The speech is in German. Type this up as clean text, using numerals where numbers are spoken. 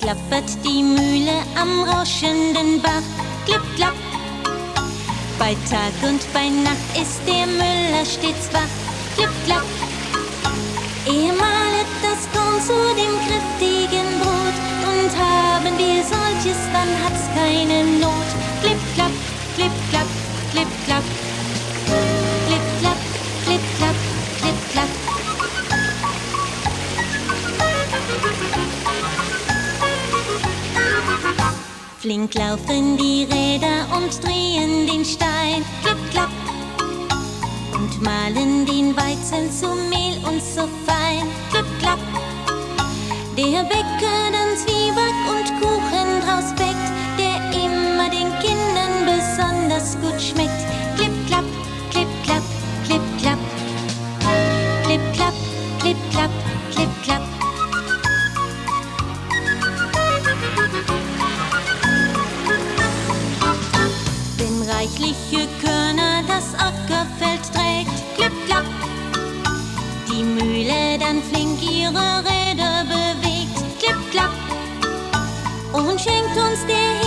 klappert die Mühle am rauschenden Bach. Klipp, klapp. Bei Tag und bei Nacht ist der Müller stets wach. Klipp, klapp. Er mahlet das Korn zu dem kräftigen Brot. Und haben wir solches, dann hat's keine Not. Klipp, klapp, klipp, klapp, klipp, klapp. Klipp, klapp, klipp, klapp, klipp, klapp. Flink laufen die Räder und drehen den Stein. Klipp, klapp. Und mahlen den Weizen zu Mehl und so fein. Klipp, klapp. Der Bäcker dann Zwieback und Kuchen draus bäckt, der immer den Kindern besonders gut schmeckt. Klipp, klapp, klipp, klapp, klipp, klapp. Klipp, klapp, klipp, klapp, klipp, klapp. Wenn reichliche Körner das Ackerfeld trägt, klipp, klapp. Die Mühle dann flink ihre Räder bewegt, klipp, klapp. Und schenkt uns der